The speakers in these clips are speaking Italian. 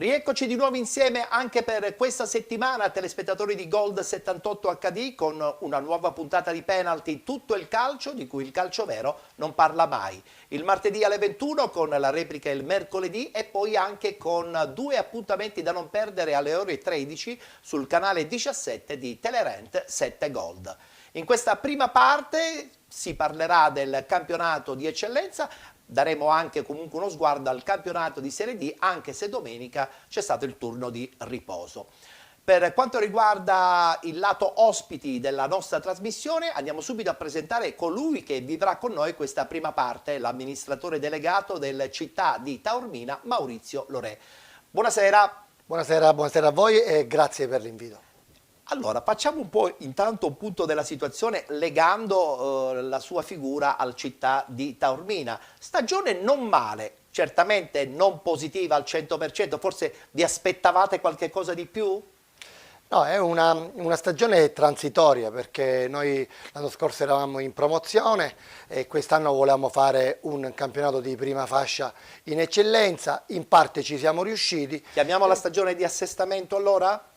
Rieccoci di nuovo insieme anche per questa settimana, telespettatori di Gold 78 HD, con una nuova puntata di Penalty, tutto il calcio di cui il calcio vero non parla mai. Il martedì alle 21 con la replica il mercoledì e poi anche con due appuntamenti da non perdere alle ore 13 sul canale 17 di Telerent 7 Gold. In questa prima parte si parlerà del campionato di eccellenza. Daremo anche comunque uno sguardo al campionato di Serie D, anche se domenica c'è stato il turno di riposo. Per quanto riguarda il lato ospiti della nostra trasmissione, andiamo subito a presentare colui che vivrà con noi questa prima parte, l'amministratore delegato del Città di Taormina, Maurizio Lorè. Buonasera. Buonasera a voi e grazie per l'invito. Allora, facciamo un po' intanto un punto della situazione legando la sua figura al Città di Taormina. Stagione non male, certamente non positiva al 100%, forse vi aspettavate qualche cosa di più? No, è una stagione transitoria perché noi l'anno scorso eravamo in promozione e quest'anno volevamo fare un campionato di prima fascia in eccellenza, in parte ci siamo riusciti. Chiamiamola stagione di assestamento allora?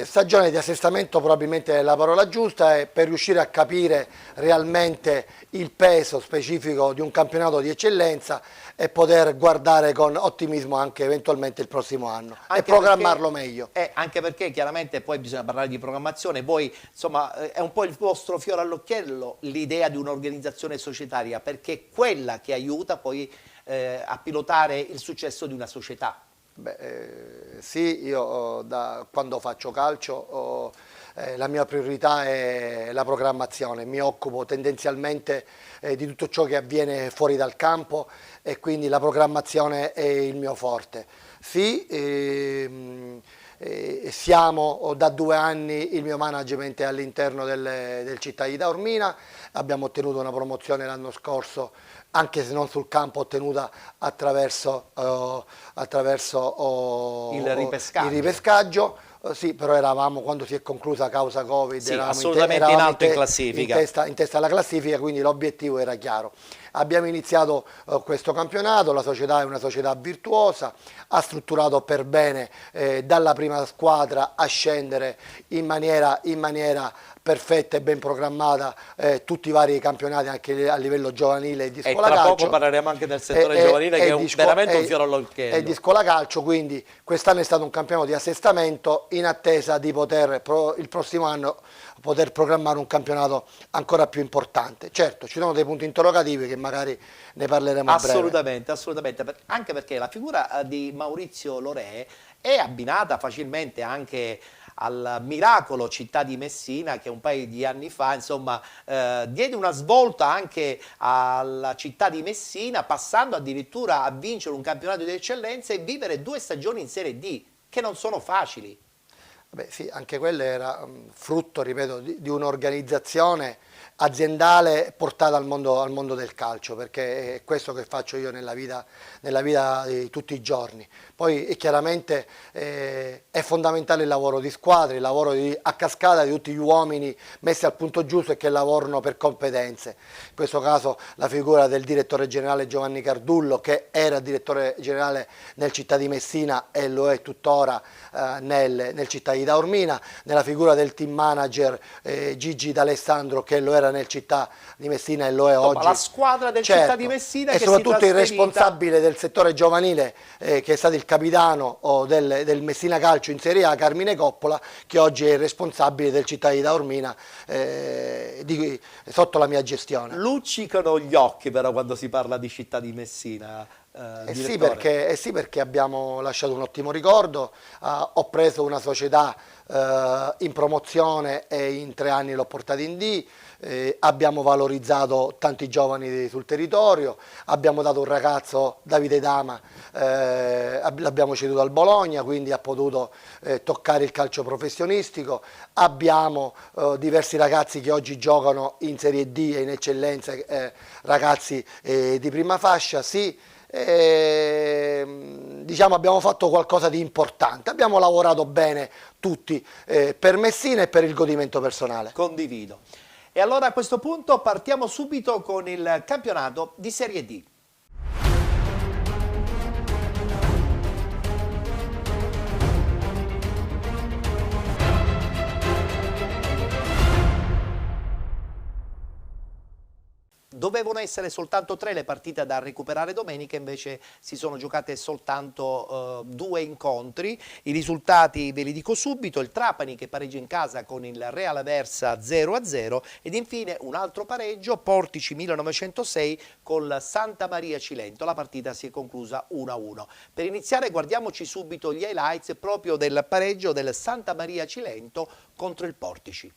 Stagione di assestamento probabilmente è la parola giusta, e per riuscire a capire realmente il peso specifico di un campionato di eccellenza e poter guardare con ottimismo anche eventualmente il prossimo anno e programmarlo meglio. Anche perché chiaramente poi bisogna parlare di programmazione, voi insomma è un po' il vostro fiore all'occhiello l'idea di un'organizzazione societaria, perché è quella che aiuta poi a pilotare il successo di una società. Sì, io da quando faccio calcio la mia priorità è la programmazione, mi occupo tendenzialmente di tutto ciò che avviene fuori dal campo e quindi la programmazione è il mio forte. Sì, siamo da 2 anni, il mio management è all'interno del Città di Taormina, abbiamo ottenuto una promozione l'anno scorso, anche se non sul campo, ottenuta attraverso il ripescaggio. Sì, però eravamo, quando si è conclusa causa Covid, sì, eravamo assolutamente in alto in classifica. In testa alla classifica, quindi l'obiettivo era chiaro. Abbiamo iniziato questo campionato, la società è una società virtuosa, ha strutturato per bene dalla prima squadra a scendere in maniera perfetta e ben programmata tutti i vari campionati anche a livello giovanile e di scuola calcio. E tra poco parleremo anche del settore giovanile che è veramente un fiore all'occhiello. E di scuola calcio, quindi quest'anno è stato un campionato di assestamento in attesa di poter il prossimo anno poter programmare un campionato ancora più importante. Certo, ci sono dei punti interrogativi che magari ne parleremo a breve. Assolutamente, anche perché la figura di Maurizio Lorè è abbinata facilmente anche al miracolo Città di Messina, che un paio di anni fa insomma diede una svolta anche alla Città di Messina, passando addirittura a vincere un campionato di eccellenza e vivere 2 stagioni in Serie D, che non sono facili. Beh, sì, anche quello era frutto, ripeto, di un'organizzazione aziendale portata al mondo del calcio, perché è questo che faccio io nella vita di tutti i giorni. Poi chiaramente è fondamentale il lavoro di squadra, il lavoro a cascata di tutti gli uomini messi al punto giusto e che lavorano per competenze. In questo caso la figura del direttore generale Giovanni Cardullo, che era direttore generale nel Città di Messina e lo è tuttora nel Città di di Taormina, nella figura del team manager Gigi D'Alessandro, che lo era nel Città di Messina e lo è oggi. La squadra del certo, Città di Messina e che soprattutto il responsabile del settore giovanile, che è stato il capitano del Messina Calcio in Serie A, Carmine Coppola, che oggi è il responsabile del Città di Taormina sotto la mia gestione. Luccicano gli occhi però quando si parla di Città di Messina. Sì, perché abbiamo lasciato un ottimo ricordo, ho preso una società in promozione e in 3 anni l'ho portata in D, abbiamo valorizzato tanti giovani sul territorio, abbiamo dato un ragazzo, Davide Dama, l'abbiamo ceduto al Bologna, quindi ha potuto toccare il calcio professionistico, abbiamo diversi ragazzi che oggi giocano in Serie D e in eccellenza, ragazzi di prima fascia, sì. Diciamo abbiamo fatto qualcosa di importante, abbiamo lavorato bene tutti per Messina e per il godimento personale. Condivido. E allora a questo punto partiamo subito con il campionato di Serie D. Dovevano essere soltanto 3 le partite da recuperare domenica, invece si sono giocate soltanto 2 incontri. I risultati ve li dico subito: il Trapani che pareggia in casa con il Real Aversa 0-0 ed infine un altro pareggio, Portici 1906 col Santa Maria Cilento. La partita si è conclusa 1-1. Per iniziare guardiamoci subito gli highlights proprio del pareggio del Santa Maria Cilento contro il Portici.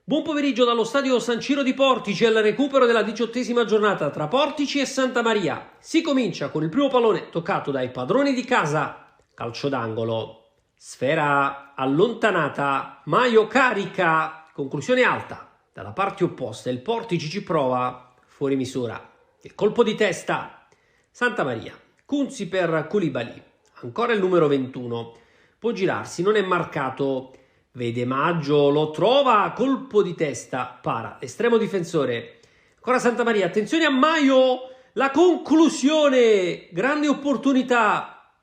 Buon pomeriggio dallo stadio San Ciro di Portici al recupero della 18ª giornata tra Portici e Santa Maria. Si comincia con il primo pallone toccato dai padroni di casa. Calcio d'angolo. Sfera allontanata. Maio carica. Conclusione alta. Dalla parte opposta il Portici ci prova. Fuori misura. Il colpo di testa. Santa Maria. Kunzi per Koulibaly. Ancora il numero 21. Può girarsi, non è marcato. Vede Maggio, lo trova, colpo di testa, para, estremo difensore. Ancora Santa Maria, attenzione a Maio, la conclusione, grande opportunità.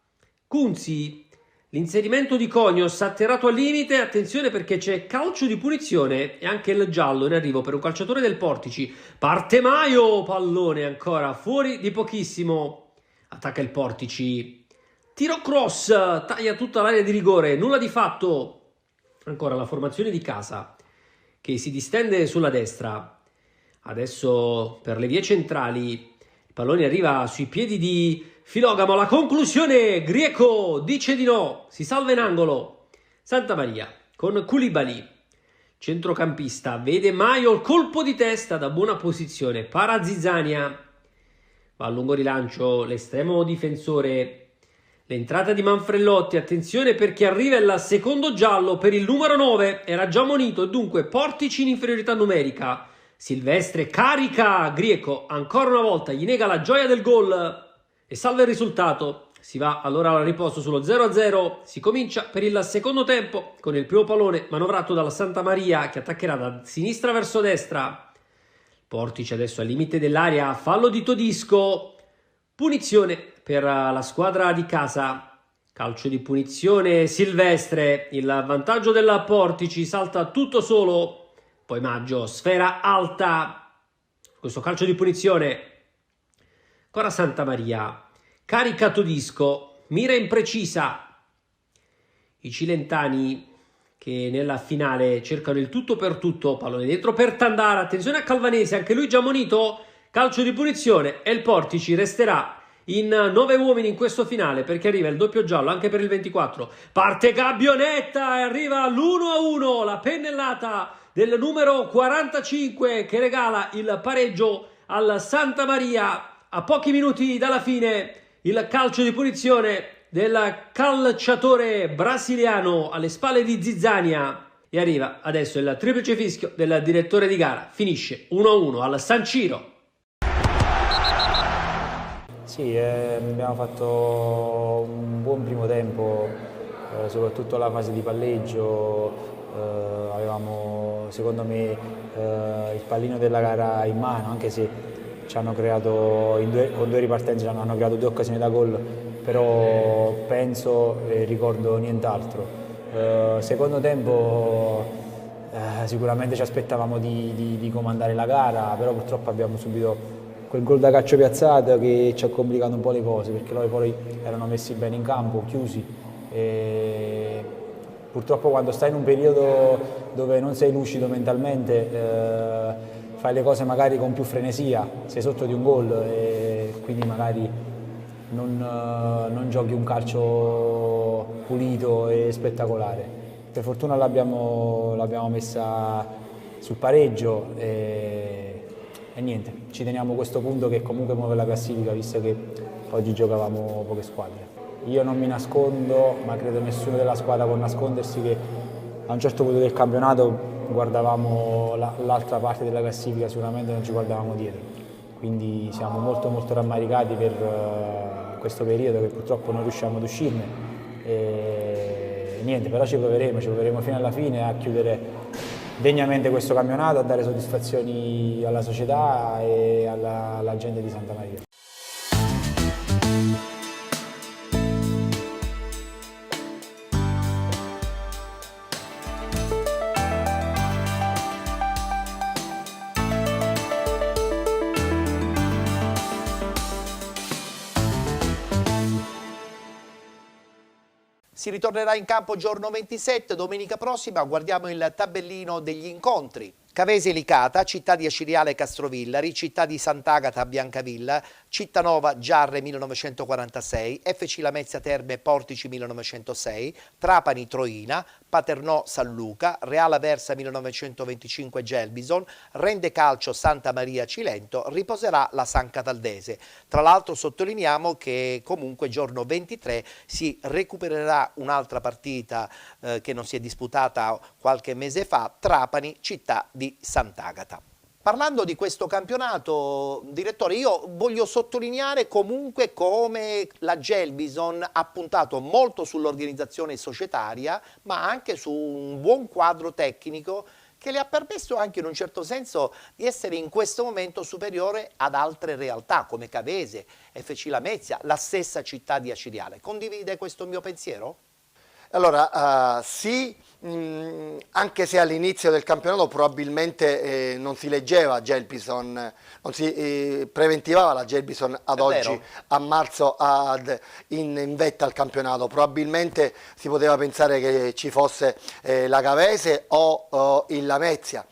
Kunzi, l'inserimento di Cognos, atterrato al limite, attenzione perché c'è calcio di punizione e anche il giallo in arrivo per un calciatore del Portici. Parte Maio, pallone ancora, fuori di pochissimo. Attacca il Portici, tiro cross, taglia tutta l'area di rigore, nulla di fatto. Ancora la formazione di casa che si distende sulla destra. Adesso per le vie centrali il pallone arriva sui piedi di Filogamo. La conclusione, Grieco dice di no, si salva in angolo. Santa Maria con Koulibaly, centrocampista, vede Maio, il colpo di testa da buona posizione, para Zizzania. Va a lungo rilancio l'estremo difensore. L'entrata di Manfrellotti, attenzione perché arriva il secondo giallo per il numero 9, era già ammonito e dunque Portici in inferiorità numerica. Silvestre carica, Grieco ancora una volta gli nega la gioia del gol e salva il risultato. Si va allora al riposo sullo 0-0, si comincia per il secondo tempo con il primo pallone manovrato dalla Santa Maria che attaccherà da sinistra verso destra. Portici adesso al limite dell'area, fallo di Todisco, punizione per la squadra di casa. Calcio di punizione, Silvestre, il vantaggio della Portici, salta tutto solo, poi Maggio, sfera alta, questo calcio di punizione. Ancora Santa Maria, carica Todisco, mira imprecisa. I cilentani che nella finale cercano il tutto per tutto, pallone dentro per Tandara, attenzione a Calvanesi, anche lui già ammonito, calcio di punizione e il Portici resterà in 9 uomini in questo finale perché arriva il doppio giallo anche per il 24. Parte Gabbionetta e arriva l'1-1, la pennellata del numero 45 che regala il pareggio al Santa Maria a pochi minuti dalla fine. Il calcio di punizione del calciatore brasiliano alle spalle di Zizzania e arriva adesso il triplice fischio del direttore di gara. Finisce 1-1 al San Ciro. Sì, abbiamo fatto un buon primo tempo, soprattutto la fase di palleggio, avevamo secondo me il pallino della gara in mano, anche se ci hanno creato, con due ripartenze hanno creato 2 occasioni da gol, però penso e ricordo nient'altro. Secondo tempo sicuramente ci aspettavamo di comandare la gara, però purtroppo abbiamo subito quel gol da calcio piazzato che ci ha complicato un po' le cose, perché loro poi erano messi bene in campo, chiusi. E purtroppo quando stai in un periodo dove non sei lucido mentalmente, fai le cose magari con più frenesia, sei sotto di un gol e quindi magari non giochi un calcio pulito e spettacolare. Per fortuna l'abbiamo messa sul pareggio e niente, ci teniamo questo punto che comunque muove la classifica, visto che oggi giocavamo poche squadre. Io non mi nascondo, ma credo nessuno della squadra può nascondersi, che a un certo punto del campionato guardavamo l'altra parte della classifica, sicuramente non ci guardavamo dietro. Quindi siamo molto molto rammaricati per questo periodo che purtroppo non riusciamo ad uscirne. E niente, però ci proveremo fino alla fine a chiudere degnamente questo campionato, a dare soddisfazioni alla società e alla gente di Santa Maria. Si ritornerà in campo giorno 27, domenica prossima, guardiamo il tabellino degli incontri. Cavese Licata, Città di Aciriale Castrovillari, Città di Sant'Agata Biancavilla, Cittanova Giarre 1946, FC Lamezia Terme Portici 1906, Trapani Troina, Paternò San Luca, Real Aversa 1925 Gelbison, Rende Calcio Santa Maria Cilento, riposerà la San Cataldese. Tra l'altro sottolineiamo che comunque giorno 23 si recupererà un'altra partita che non si è disputata qualche mese fa, Trapani Città di Sant'Agata. Parlando di questo campionato, direttore, io voglio sottolineare comunque come la Gelbison ha puntato molto sull'organizzazione societaria, ma anche su un buon quadro tecnico che le ha permesso anche in un certo senso di essere in questo momento superiore ad altre realtà come Cavese, FC Lamezia, la stessa Città di Aciriale. Condivide questo mio pensiero? Allora, sì, anche se all'inizio del campionato probabilmente non si leggeva Gelbison, non si preventivava la Gelbison ad oggi, a marzo, in vetta al campionato. Probabilmente si poteva pensare che ci fosse la Cavese o il Lamezia.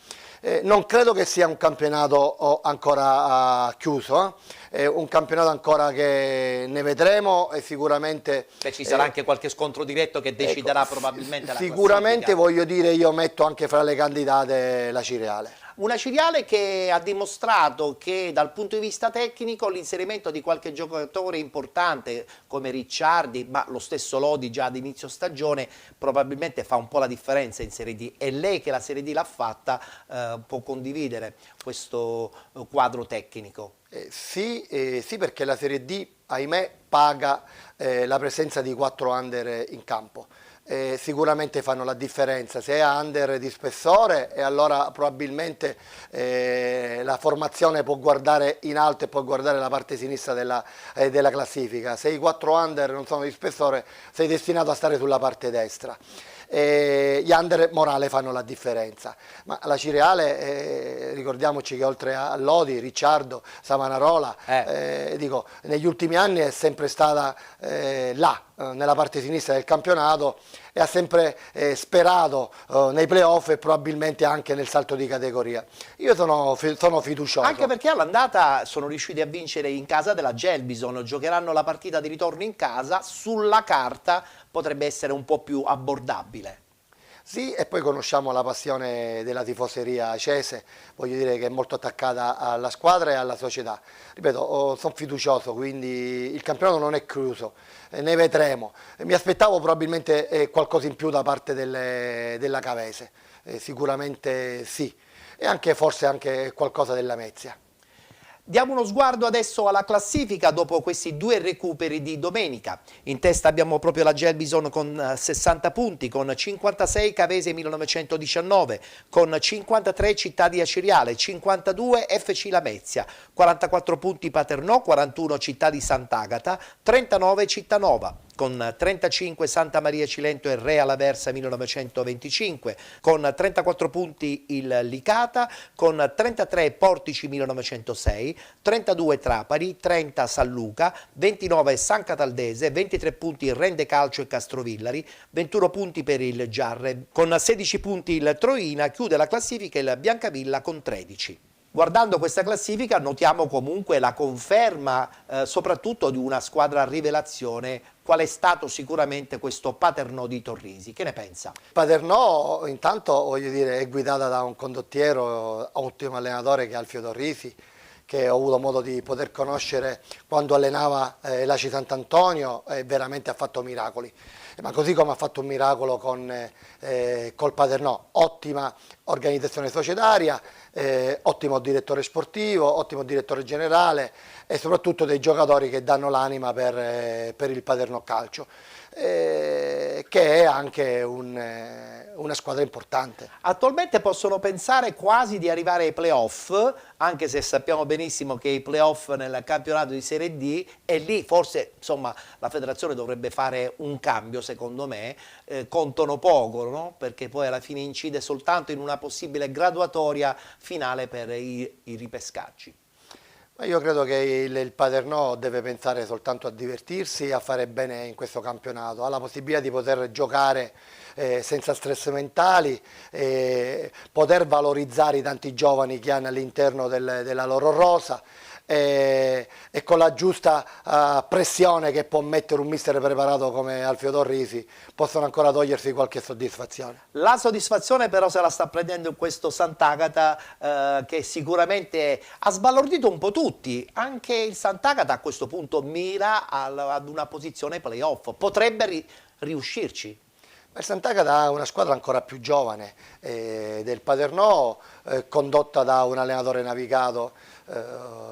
Non credo che sia un campionato ancora chiuso, è un campionato ancora che ne vedremo e sicuramente... Ci sarà anche qualche scontro diretto che deciderà probabilmente la sicuramente classifica. Voglio dire, io metto anche fra le candidate la Cireale. Una Ciriale che ha dimostrato che dal punto di vista tecnico l'inserimento di qualche giocatore importante come Ricciardi, ma lo stesso Lodi già ad inizio stagione, probabilmente fa un po' la differenza in Serie D, e lei che la Serie D l'ha fatta può condividere questo quadro tecnico. Sì, perché la Serie D, ahimè, paga la presenza di 4 under in campo. Sicuramente fanno la differenza. Se è under di spessore, e allora probabilmente la formazione può guardare in alto e può guardare la parte sinistra della classifica. Se i 4 under non sono di spessore, sei destinato a stare sulla parte destra. Gli under morale fanno la differenza, ma la Cireale, ricordiamoci che oltre a Lodi, Ricciardo, Savonarola, dico, negli ultimi anni è sempre stata là, nella parte sinistra del campionato, e ha sempre sperato nei playoff e probabilmente anche nel salto di categoria. Io sono fiducioso. Anche perché all'andata sono riusciti a vincere in casa della Gelbison, giocheranno la partita di ritorno in casa, sulla carta potrebbe essere un po' più abbordabile. Sì, e poi conosciamo la passione della tifoseria acese, voglio dire che è molto attaccata alla squadra e alla società. Ripeto, sono fiducioso, quindi il campionato non è chiuso, ne vedremo. Mi aspettavo probabilmente qualcosa in più da parte della Cavese, sicuramente sì, e anche forse anche qualcosa della Lamezia. Diamo uno sguardo adesso alla classifica dopo questi due recuperi di domenica. In testa abbiamo proprio la Gelbison con 60 punti, con 56 Cavese 1919, con 53 Città di Aciriale, 52 FC Lamezia, 44 punti Paternò, 41 Città di Sant'Agata, 39 Cittanova. Con 35 Santa Maria Cilento e Real Aversa 1925, con 34 punti il Licata, con 33 Portici 1906, 32 Trapani, 30 San Luca, 29 San Cataldese, 23 punti il Rende Calcio e Castrovillari, 21 punti per il Giarre, con 16 punti il Troina, chiude la classifica il Biancavilla con 13. Guardando questa classifica notiamo comunque la conferma soprattutto di una squadra rivelazione, qual è stato sicuramente questo Paternò di Torrisi. Che ne pensa? Paternò intanto voglio dire è guidata da un condottiero, ottimo allenatore che è Alfio Torrisi, che ho avuto modo di poter conoscere quando allenava l'Aci Sant'Antonio e veramente ha fatto miracoli. Ma così come ha fatto un miracolo col Paternò, ottima organizzazione societaria, ottimo direttore sportivo, ottimo direttore generale e soprattutto dei giocatori che danno l'anima per il Paternò Calcio, che è anche una squadra importante. Attualmente possono pensare quasi di arrivare ai playoff, anche se sappiamo benissimo che i playoff nel campionato di Serie D, e lì forse insomma la federazione dovrebbe fare un cambio, secondo me, contano poco, no? Perché poi alla fine incide soltanto in una possibile graduatoria finale per i ripescaggi. Ma io credo che il Paternò deve pensare soltanto a divertirsi e a fare bene in questo campionato, ha la possibilità di poter giocare senza stress mentali, poter valorizzare i tanti giovani che hanno all'interno della loro rosa e con la giusta pressione che può mettere un mister preparato come Alfio Torrisi possono ancora togliersi qualche soddisfazione. La soddisfazione però se la sta prendendo in questo Sant'Agata che sicuramente ha sbalordito un po' tutti, anche il Sant'Agata a questo punto mira ad una posizione playoff, potrebbe riuscirci. Il Sant'Agata è una squadra ancora più giovane del Paternò, condotta da un allenatore navigato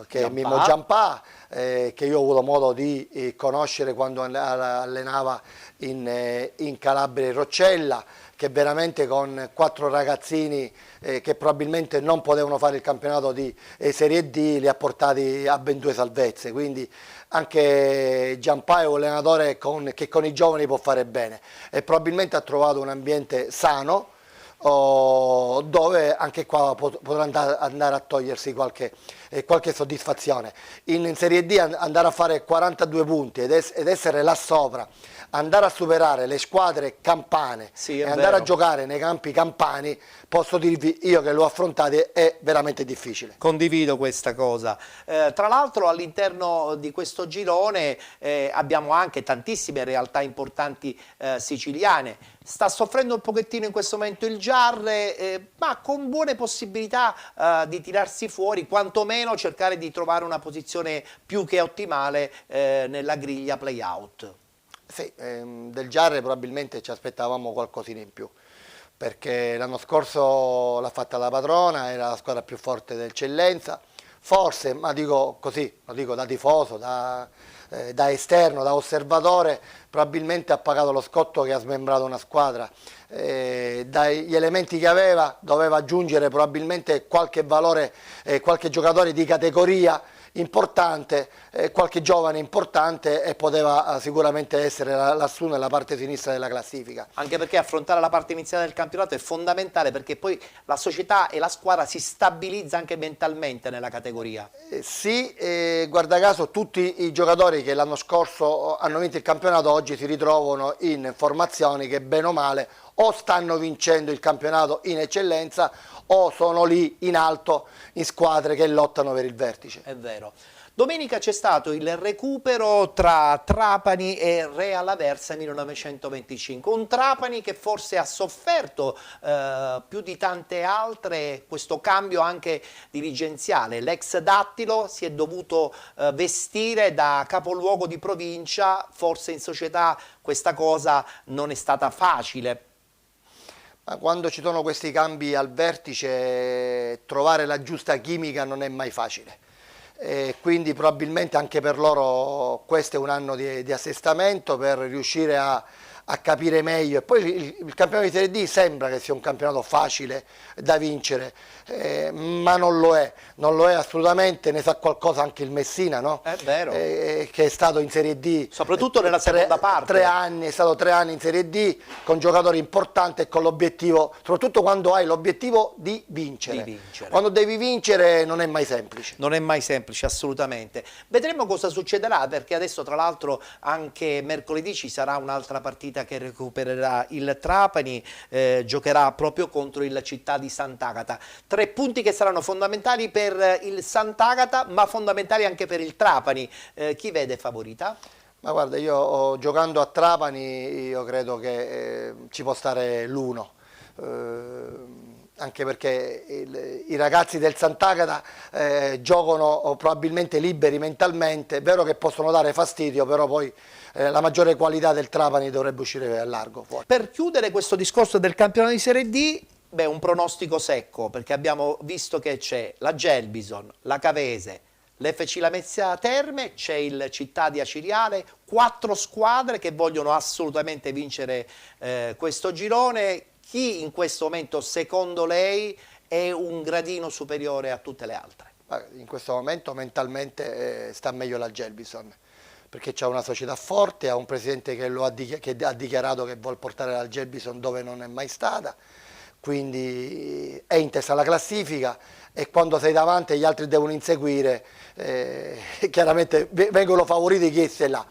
che è Mimmo Giampà, che io ho avuto modo di conoscere quando allenava in Calabria e Roccella, che veramente con 4 ragazzini che probabilmente non potevano fare il campionato di Serie D li ha portati a ben 2 salvezze, quindi anche Giampà è un allenatore che con i giovani può fare bene e probabilmente ha trovato un ambiente sano dove anche qua potrà andare a togliersi qualche soddisfazione. In Serie D andare a fare 42 punti ed essere là sopra, andare a superare le squadre campane e andare a giocare nei campi campani, posso dirvi io che l'ho affrontato, è veramente difficile. Condivido questa cosa. Tra l'altro all'interno di questo girone abbiamo anche tantissime realtà importanti siciliane. Sta soffrendo un pochettino in questo momento il Giarre, ma con buone possibilità di tirarsi fuori, quantomeno cercare di trovare una posizione più che ottimale nella griglia play-out. Sì, del Giarre probabilmente ci aspettavamo qualcosina in più, perché l'anno scorso l'ha fatta la padrona, era la squadra più forte dell'eccellenza, forse, ma dico così, lo dico da tifoso, da esterno, da osservatore, probabilmente ha pagato lo scotto che ha smembrato una squadra. Dagli elementi che aveva doveva aggiungere probabilmente qualche valore, qualche giocatore di categoria importante, qualche giovane importante e poteva sicuramente essere lassù nella parte sinistra della classifica. Anche perché affrontare la parte iniziale del campionato è fondamentale, perché poi la società e la squadra si stabilizza anche mentalmente nella categoria. Sì, guarda caso tutti i giocatori che l'anno scorso hanno vinto il campionato oggi si ritrovano in formazioni che bene o male o stanno vincendo il campionato in eccellenza o sono lì in alto in squadre che lottano per il vertice. È vero. Domenica c'è stato il recupero tra Trapani e Real Aversa 1925, un Trapani che forse ha sofferto più di tante altre questo cambio anche dirigenziale. L'ex Dattilo si è dovuto vestire da capoluogo di provincia, forse in società questa cosa non è stata facile. Ma quando ci sono questi cambi al vertice trovare la giusta chimica non è mai facile. e quindi probabilmente anche per loro questo è un anno di assestamento per riuscire a capire meglio. E poi il campionato di Serie D sembra che sia un campionato facile da vincere, ma non lo è assolutamente, ne sa qualcosa anche il Messina, no? È vero. Che è stato in Serie D Soprattutto nella seconda parte. 3 anni, è stato 3 anni in Serie D con giocatori importanti e con l'obiettivo, soprattutto quando hai l'obiettivo di vincere. Quando devi vincere non è mai semplice. Non è mai semplice, assolutamente. Vedremo cosa succederà, perché adesso tra l'altro anche mercoledì ci sarà un'altra partita che recupererà il Trapani, giocherà proprio contro il Città di Sant'Agata. 3 punti che saranno fondamentali per il Sant'Agata, ma fondamentali anche per il Trapani. Chi vede favorita? Ma guarda, io giocando a Trapani io credo che ci può stare l'1. Anche perché i ragazzi del Sant'Agata giocano probabilmente liberi mentalmente, è vero che possono dare fastidio, però poi la maggiore qualità del Trapani dovrebbe uscire a largo fuori. Per chiudere questo discorso del campionato di Serie D, beh, un pronostico secco, perché abbiamo visto che c'è la Gelbison, la Cavese, l'FC Lamezia Terme, c'è il Città di Aciriale, 4 squadre che vogliono assolutamente vincere questo girone. Chi in questo momento, secondo lei, è un gradino superiore a tutte le altre? In questo momento mentalmente sta meglio la Gelbison, perché c'è una società forte, ha un presidente che ha dichiarato che vuole portare la Gelbison dove non è mai stata, quindi è in testa alla classifica e quando sei davanti e gli altri devono inseguire, chiaramente vengono favoriti chi è là.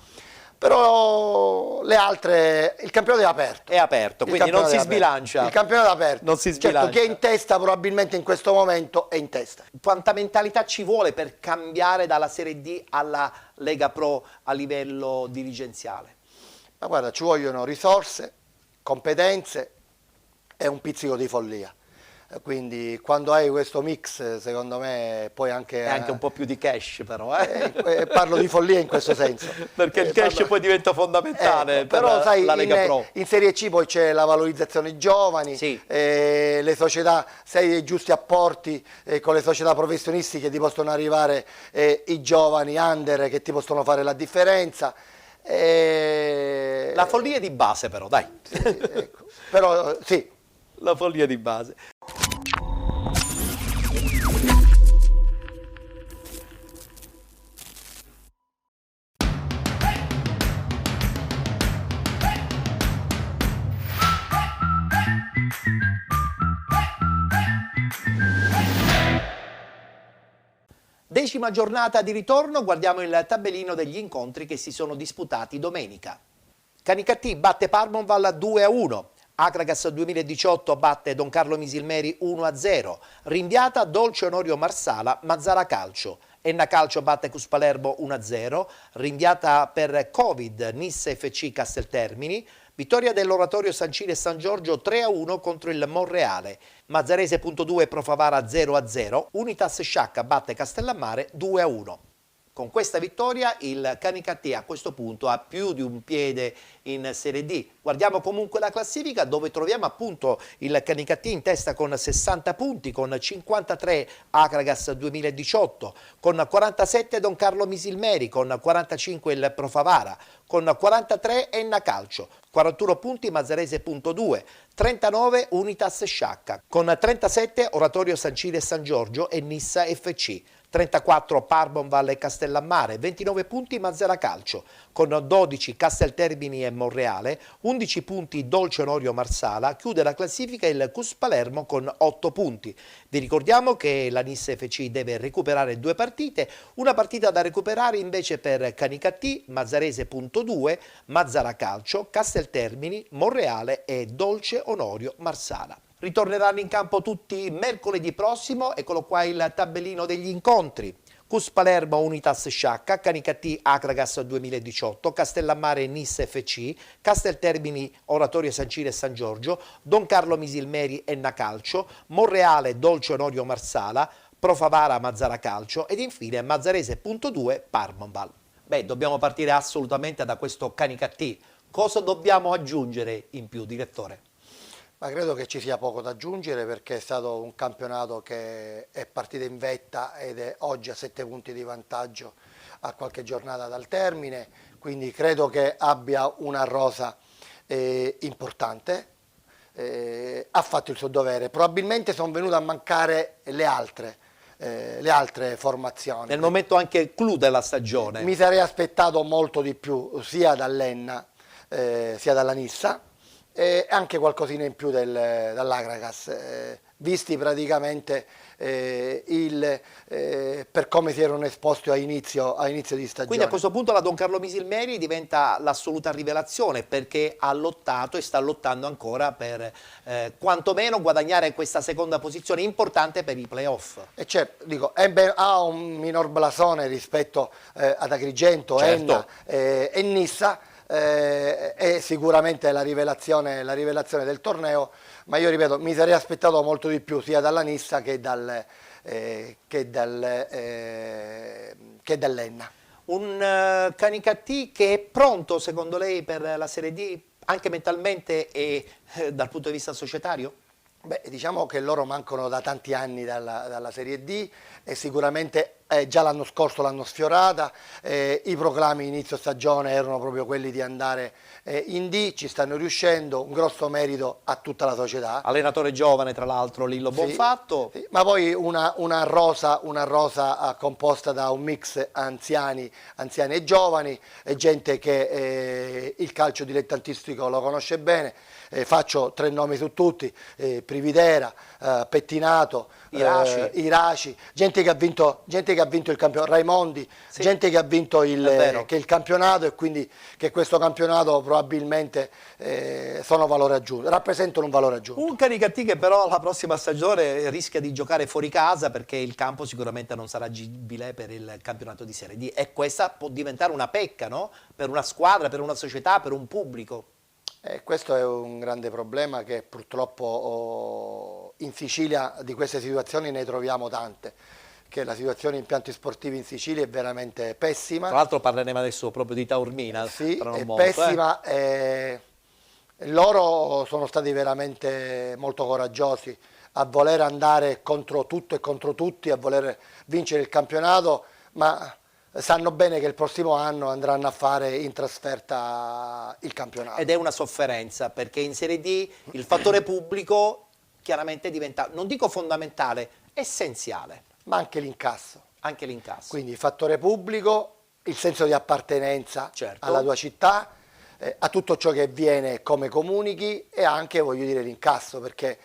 Però le altre, il campionato è aperto. È aperto, quindi non si sbilancia. Il campionato è aperto. Non si sbilancia. Certo, chi è in testa probabilmente in questo momento è in testa. Quanta mentalità ci vuole per cambiare dalla Serie D alla Lega Pro a livello dirigenziale? Ma guarda, ci vogliono risorse, competenze e un pizzico di follia. Quindi quando hai questo mix, secondo me, poi anche... E anche un po' più di cash però, parlo di follia in questo senso. Perché il cash poi diventa fondamentale per però sai, la Lega Pro. In Serie C poi c'è la valorizzazione giovani, sì. Le società, se hai dei giusti apporti con le società professionistiche ti possono arrivare i giovani under che ti possono fare la differenza. La follia di base però, dai. Sì, ecco. Però sì. La follia di base. Decima giornata di ritorno, guardiamo il tabellino degli incontri che si sono disputati domenica. Canicattì batte Parmonval 2-1. Akragas 2018 batte Don Carlo Misilmeri 1-0, rinviata Dolce Onorio Marsala, Mazzara Calcio. Enna Calcio batte Cuspalermo 1-0, rinviata per Covid Nisse FC Casteltermini, vittoria dell'Oratorio San Cile e San Giorgio 3-1 contro il Monreale. Mazzarese.2 Profavara 0-0, Unitas Sciacca batte Castellammare 2-1. Con questa vittoria il Canicattì a questo punto ha più di un piede in Serie D. Guardiamo comunque la classifica dove troviamo appunto il Canicattì in testa con 60 punti, con 53 Akragas 2018, con 47 Don Carlo Misilmeri, con 45 il Profavara, con 43 Enna Calcio, 41 punti Mazzarese.2, 39 Unitas Sciacca, con 37 Oratorio San Cile e San Giorgio e Nissa FC. 34 Parmonval e Castellammare, 29 punti Mazzara Calcio, con 12 Casteltermini e Monreale, 11 punti Dolce Onorio Marsala, chiude la classifica il Cuspalermo con 8 punti. Vi ricordiamo che la Nissa FC deve recuperare 2 partite, una partita da recuperare invece per Canicattì, Mazzarese.2, Mazzara Calcio, Casteltermini, Monreale e Dolce Onorio Marsala. Ritorneranno in campo tutti mercoledì prossimo, eccolo qua il tabellino degli incontri. Cuspalermo Unitas Sciacca, Canicattì Akragas 2018, Castellammare Nissa FC, Casteltermini Oratorio San Cile e San Giorgio, Don Carlo Misilmeri Enna Calcio, Monreale Dolce Onorio Marsala, Profavara Mazzara Calcio ed infine Mazzarese.2 Parmonval. Beh, dobbiamo partire assolutamente da questo Canicattì. Cosa dobbiamo aggiungere in più, direttore? Ma credo che ci sia poco da aggiungere, perché è stato un campionato che è partito in vetta ed è oggi a 7 punti di vantaggio a qualche giornata dal termine, quindi credo che abbia una rosa importante, ha fatto il suo dovere. Probabilmente sono venute a mancare le altre formazioni. Nel momento anche clou della stagione. Mi sarei aspettato molto di più sia dall'Enna sia dalla Nissa, e anche qualcosina in più dall'Agragas, visti praticamente per come si erano esposti a inizio di stagione. Quindi a questo punto la Don Carlo Misilmeri diventa l'assoluta rivelazione, perché ha lottato e sta lottando ancora per quantomeno guadagnare questa seconda posizione importante per i playoff. E certo, dico, ha un minor blasone rispetto ad Agrigento, Certo. Enna e Nissa, è sicuramente la rivelazione del torneo, ma io ripeto, mi sarei aspettato molto di più sia dalla Nissa che dall'Enna. Un Canicattì che è pronto secondo lei per la Serie D anche mentalmente e dal punto di vista societario? Beh, diciamo che loro mancano da tanti anni dalla Serie D e sicuramente già l'anno scorso l'hanno sfiorata, i proclami inizio stagione erano proprio quelli di andare in D, ci stanno riuscendo, un grosso merito a tutta la società. Allenatore giovane tra l'altro, Lillo Bonfatto. Sì, ma poi una rosa composta da un mix anziani e giovani, gente che il calcio dilettantistico lo conosce bene. Faccio 3 nomi su tutti: Prividera, Pettinato, Iraci, gente che ha vinto il campionato, Raimondi, sì, gente che ha vinto il campionato, e quindi che questo campionato probabilmente rappresentano un valore aggiunto. Un Canicattì che però la prossima stagione rischia di giocare fuori casa, perché il campo sicuramente non sarà agibile per il campionato di Serie D, e questa può diventare una pecca, no? Per una squadra, per una società, per un pubblico. Questo è un grande problema che purtroppo in Sicilia di queste situazioni ne troviamo tante, che la situazione in impianti sportivi in Sicilia è veramente pessima. Tra l'altro parleremo adesso proprio di Taormina. Sì, è pessima. Loro sono stati veramente molto coraggiosi a voler andare contro tutto e contro tutti, a voler vincere il campionato, ma sanno bene che il prossimo anno andranno a fare in trasferta il campionato. Ed è una sofferenza, perché in Serie D il fattore pubblico chiaramente diventa, non dico fondamentale, essenziale. Ma anche l'incasso. Anche l'incasso. Quindi il fattore pubblico, il senso di appartenenza, certo, alla tua città, a tutto ciò che viene come comunichi, e anche, voglio dire, l'incasso, perché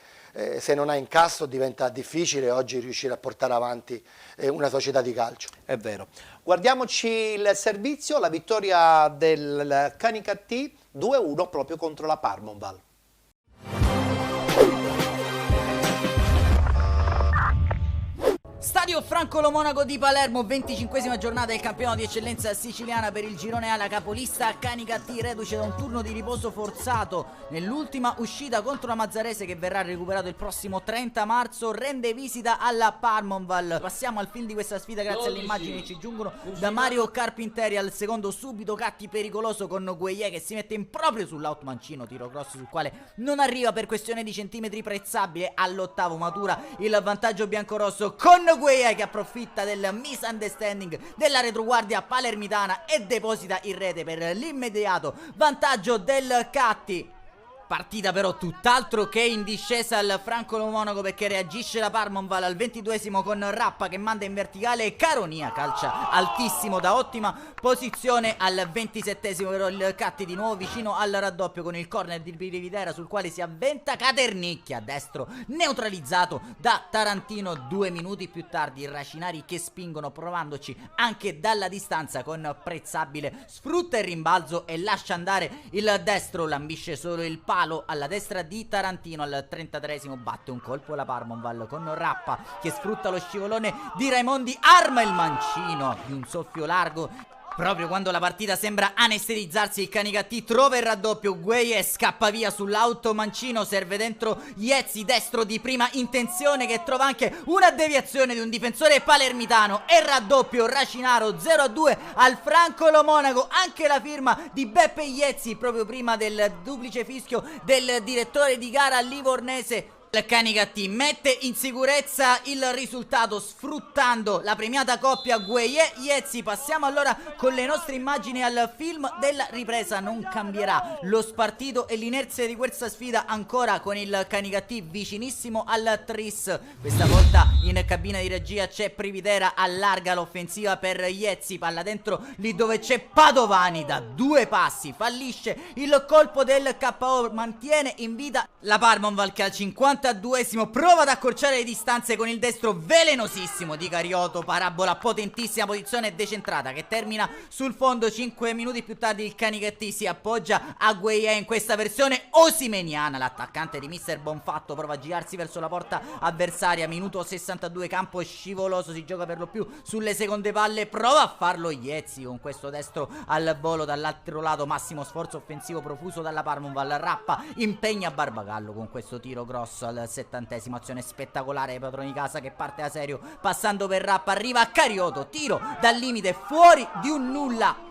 se non hai incasso diventa difficile oggi riuscire a portare avanti una società di calcio. È vero. Guardiamoci il servizio, la vittoria del Canicattì 2-1 proprio contro la Parmonval. Stadio Franco Lo Monaco di Palermo, 25esima giornata del campionato di eccellenza siciliana per il girone A. La capolista Canicattì, reduce da un turno di riposo forzato nell'ultima uscita contro la Mazzarese, che verrà recuperato il prossimo 30 marzo, rende visita alla Parmonval. Passiamo al film di questa sfida grazie alle immagini che ci giungono da Mario Carpinteri. Al secondo subito Catti pericoloso con Gueye che si mette in proprio sull'out mancino, tiro cross sul quale non arriva per questione di centimetri Prezzabile. All'8º matura il vantaggio biancorosso con Gueye che approfitta del misunderstanding della retroguardia palermitana e deposita in rete per l'immediato vantaggio del Catti. Partita però tutt'altro che in discesa al Franco Lo Monaco, perché reagisce la Parmonval al 22esimo con Rappa che manda in verticale e Caronia calcia altissimo da ottima posizione. Al 27esimo però il Catti di nuovo vicino al raddoppio con il corner di Prividera, sul quale si avventa Caternicchia, destro neutralizzato da Tarantino. 2 minuti più tardi i Racinari che spingono provandoci anche dalla distanza con Prezzabile, sfrutta il rimbalzo e lascia andare il destro, lambisce solo il palo alla destra di Tarantino. Al 33esimo batte un colpo la Parmonval con Rappa che sfrutta lo scivolone di Raimondi, arma il mancino di un soffio largo Proprio quando la partita sembra anestetizzarsi, il Canicattì trova il raddoppio, Gueye scappa via sull'auto mancino, serve dentro Iezzi, destro di prima intenzione che trova anche una deviazione di un difensore palermitano e raddoppio Racinaro 0-2 al Franco Lo Monaco, anche la firma di Beppe Iezzi proprio prima del duplice fischio del direttore di gara livornese. Il Canicattì mette in sicurezza il risultato sfruttando la premiata coppia Gueye-Iezzi. Passiamo allora con le nostre immagini al film della ripresa. Non cambierà lo spartito e l'inerzia di questa sfida ancora con il Canicattì vicinissimo al tris. Questa volta in cabina di regia c'è Privitera, allarga l'offensiva per Iezzi, palla dentro lì dove c'è Padovani, da 2 passi fallisce il colpo del KO, mantiene in vita la Parmonval che al 52esimo prova ad accorciare le distanze con il destro velenosissimo di Carioto, parabola potentissima, posizione decentrata che termina sul fondo. 5 minuti più tardi il Canicattì si appoggia a Gueye in questa versione osimeniana. L'attaccante di Mister Bonfatto prova a girarsi verso la porta avversaria, minuto 62, campo scivoloso, si gioca per lo più sulle seconde palle, prova a farlo Iezzi con questo destro al volo. Dall'altro lato massimo sforzo offensivo profuso dalla Parmonval, Rappa impegna Barbagallo con questo tiro grosso al 70esimo, azione spettacolare ai padroni di casa che parte da serio passando per Rappa, arriva a Carioto, tiro dal limite fuori di un nulla.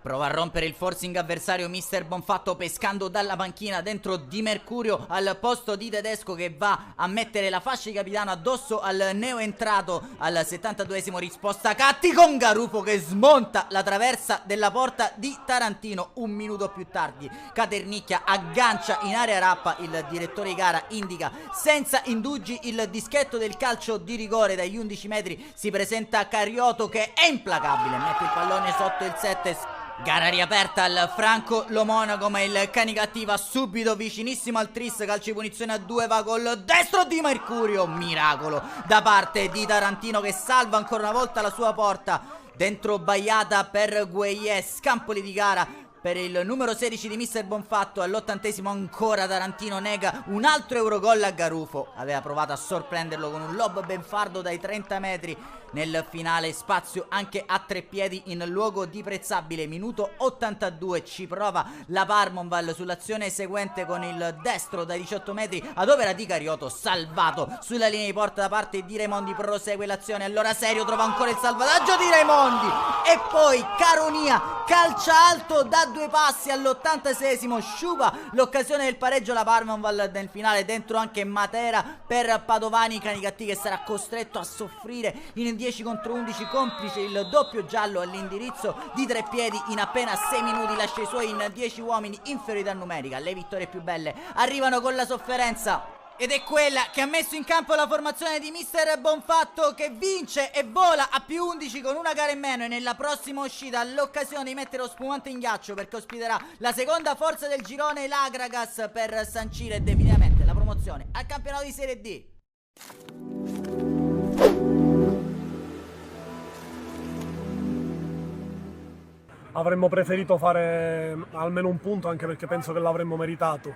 Prova a rompere il forcing avversario Mister Bonfatto pescando dalla panchina dentro Di Mercurio al posto di Tedesco che va a mettere la fascia di capitano addosso al neo entrato. Al 72esimo risposta Catti con Garufo che smonta la traversa della porta di Tarantino. Un minuto più tardi Caternicchia aggancia in area Rappa, il direttore di gara indica senza indugi il dischetto del calcio di rigore. Dagli 11 metri si presenta Carioto che è implacabile, mette il pallone sotto il 7. Gara riaperta al Franco Lo Monaco, ma il Canicattì va subito vicinissimo al tris, calcio di punizione a 2, va col destro di Mercurio, miracolo da parte di Tarantino che salva ancora una volta la sua porta. Dentro Baiata per Gueye, scampoli di gara per il numero 16 di Mister Bonfatto. All'80esimo ancora Tarantino nega un altro Eurogol a Garufo, aveva provato a sorprenderlo con un lob benfardo dai 30 metri. Nel finale spazio anche a 3 piedi in luogo di Prezzabile. Minuto 82, ci prova la Parmonval sull'azione seguente con il destro dai 18 metri ad opera di Carioto, salvato sulla linea di porta da parte di Raimondi. Prosegue l'azione, allora Serio trova ancora il salvataggio di Raimondi e poi Caronia calcia alto da 2 passi all'86esimo, sciupa l'occasione del pareggio la Parmonval. Nel finale dentro anche Matera per Padovani, Canicattì che sarà costretto a soffrire in 10 contro 11, complice il doppio giallo all'indirizzo di 3 piedi in appena 6 minuti, lascia i suoi in 10 uomini, inferiorità numerica. Le vittorie più belle arrivano con la sofferenza ed è quella che ha messo in campo la formazione di Mister Bonfatto, che vince e vola a più 11 con una gara in meno e nella prossima uscita ha l'occasione di mettere lo spumante in ghiaccio perché ospiterà la seconda forza del girone, l'Agragas, per sancire definitivamente la promozione al campionato di Serie D. Avremmo preferito fare almeno un punto, anche perché penso che l'avremmo meritato.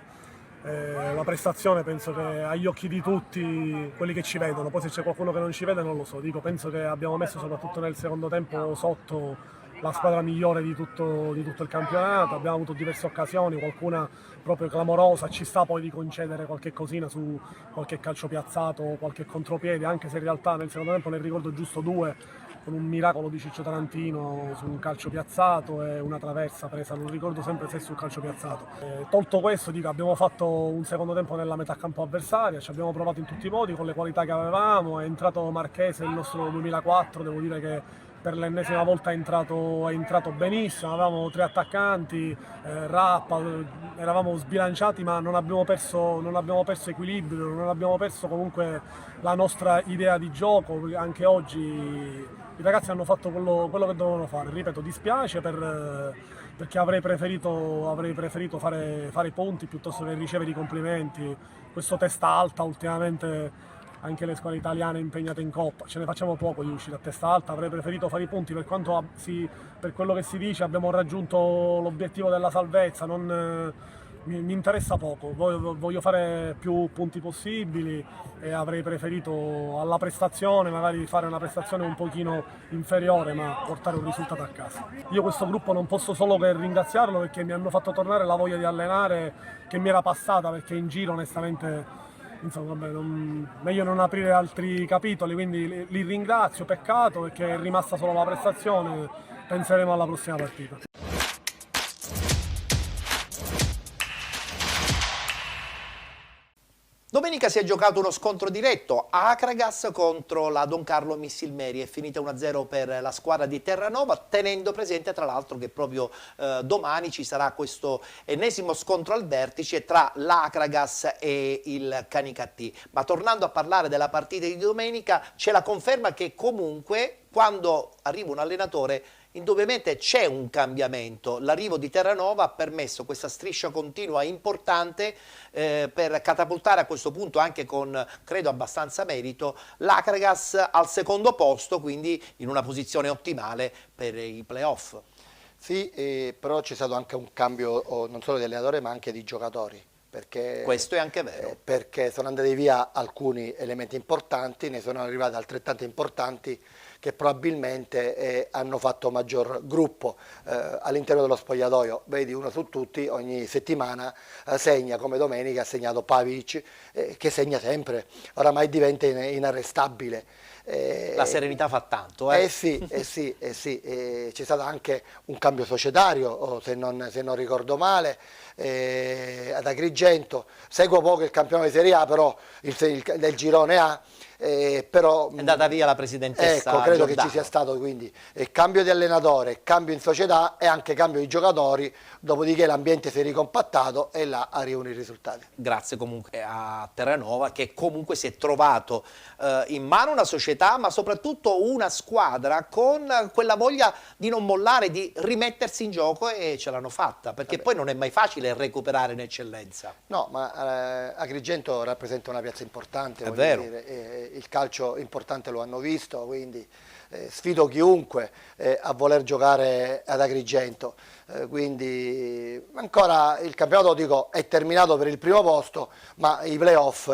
La prestazione penso che agli occhi di tutti, quelli che ci vedono, poi se c'è qualcuno che non ci vede non lo so, penso che abbiamo messo soprattutto nel secondo tempo sotto la squadra migliore di tutto il campionato. Abbiamo avuto diverse occasioni, qualcuna proprio clamorosa, ci sta poi di concedere qualche cosina su qualche calcio piazzato o qualche contropiede, anche se in realtà nel secondo tempo ne ricordo giusto 2, con un miracolo di Ciccio Tarantino su un calcio piazzato e una traversa presa, non ricordo sempre se sul calcio piazzato. Tolto questo, abbiamo fatto un secondo tempo nella metà campo avversaria, ci abbiamo provato in tutti i modi con le qualità che avevamo. È entrato Marchese, il nostro 2004, devo dire che per l'ennesima volta è entrato benissimo. Avevamo 3 attaccanti, Rappa, eravamo sbilanciati ma non abbiamo perso equilibrio, non abbiamo perso comunque la nostra idea di gioco. Anche oggi i ragazzi hanno fatto quello che dovevano fare. Ripeto, dispiace perché avrei preferito fare i punti piuttosto che ricevere i complimenti. Questo testa alta ultimamente, anche le squadre italiane impegnate in Coppa, ce ne facciamo poco di uscire a testa alta. Avrei preferito fare i punti, per quanto per quello che si dice abbiamo raggiunto l'obiettivo della salvezza, non mi interessa poco, voglio fare più punti possibili e avrei preferito alla prestazione magari fare una prestazione un pochino inferiore ma portare un risultato a casa. Io questo gruppo non posso solo che ringraziarlo perché mi hanno fatto tornare la voglia di allenare che mi era passata, perché in giro onestamente insomma, vabbè, meglio non aprire altri capitoli, quindi li ringrazio, peccato perché è rimasta solo la prestazione, penseremo alla prossima partita. Domenica si è giocato uno scontro diretto, Akragas contro la Don Carlo Missilmeri, è finita 1-0 per la squadra di Terranova, tenendo presente tra l'altro che proprio domani ci sarà questo ennesimo scontro al vertice tra l'Akragas e il Canicattì. Ma tornando a parlare della partita di domenica, c'è la conferma che comunque quando arriva un allenatore indubbiamente c'è un cambiamento. L'arrivo di Terranova ha permesso questa striscia continua importante per catapultare a questo punto anche con, credo, abbastanza merito, l'Akragas al secondo posto, quindi in una posizione ottimale per i playoff. Sì, però c'è stato anche un cambio non solo di allenatore ma anche di giocatori. Perché, questo è anche vero. Perché sono andati via alcuni elementi importanti, ne sono arrivati altrettanto importanti che probabilmente hanno fatto maggior gruppo all'interno dello spogliatoio. Vedi, uno su tutti ogni settimana segna, come domenica ha segnato Pavic, che segna sempre, oramai diventa inarrestabile. La serenità fa tanto. Sì. C'è stato anche un cambio societario, se non ricordo male, ad Agrigento. Seguo poco il campionato di Serie A, però del girone A. Però è andata via la presidentessa. Ecco, credo Giordano. che ci sia stato quindi cambio di allenatore, cambio in società e anche cambio di giocatori, dopodiché l'ambiente si è ricompattato e là arrivano i risultati. Grazie comunque a Terranova che comunque si è trovato in mano una società ma soprattutto una squadra con quella voglia di non mollare, di rimettersi in gioco, e ce l'hanno fatta, perché poi non è mai facile recuperare in eccellenza. No, ma Agrigento rappresenta una piazza importante, è vero. Dire, il calcio importante lo hanno visto, quindi sfido chiunque a voler giocare ad Agrigento, quindi ancora il campionato, dico, è terminato per il primo posto, ma i playoff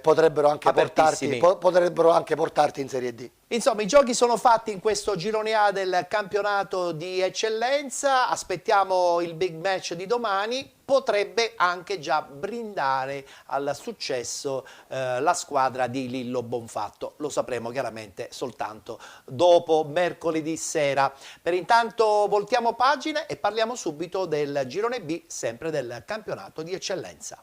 potrebbero anche portarti in Serie D. Insomma, i giochi sono fatti in questo girone A del campionato di eccellenza, aspettiamo il big match di domani, potrebbe anche già brindare al successo la squadra di Lillo Bonfatto, lo sapremo chiaramente soltanto dopo mercoledì sera. Per intanto voltiamo pagina e parliamo subito del girone B, sempre del campionato di eccellenza.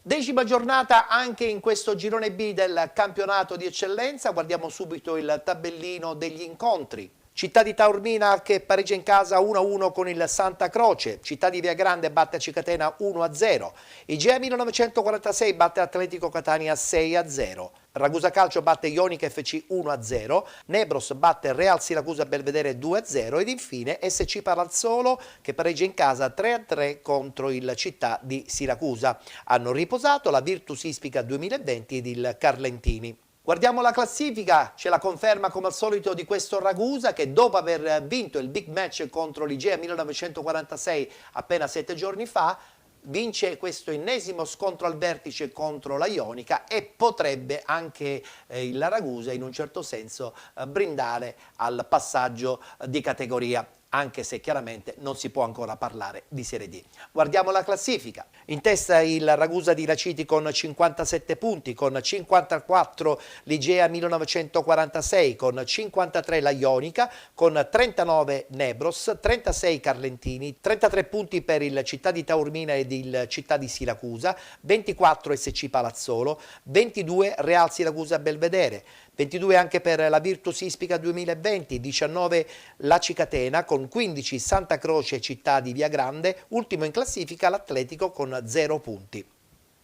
Decima giornata anche in questo girone B del campionato di eccellenza, guardiamo subito il tabellino degli incontri. Città di Taormina che pareggia in casa 1-1 con il Santa Croce, Città di Viagrande batte Acicatena 1-0, Igea 1946 batte Atletico Catania 6-0, Ragusa Calcio batte Ionica FC 1-0, Nebros batte Real Siracusa Belvedere 2-0 ed infine SC Palazzolo che pareggia in casa 3-3 contro il Città di Siracusa. Hanno riposato la Virtus Ispica 2020 ed il Carlentini. Guardiamo la classifica, c'è la conferma come al solito di questo Ragusa che dopo aver vinto il big match contro l'Igea 1946 appena 7 giorni fa, vince questo ennesimo scontro al vertice contro la Ionica e potrebbe anche il Ragusa in un certo senso brindare al passaggio di categoria, anche se chiaramente non si può ancora parlare di Serie D. Guardiamo la classifica. In testa il Ragusa di Raciti con 57 punti, con 54 l'Igea 1946, con 53 la Ionica, con 39 Nebros, 36 Carlentini, 33 punti per il Città di Taormina ed il Città di Siracusa, 24 SC Palazzolo, 22 Real Siracusa Belvedere, 22 anche per la Virtus Ispica 2020, 19 la Cicatena, con 15 Santa Croce e Città di Viagrande, ultimo in classifica l'Atletico con 0 punti.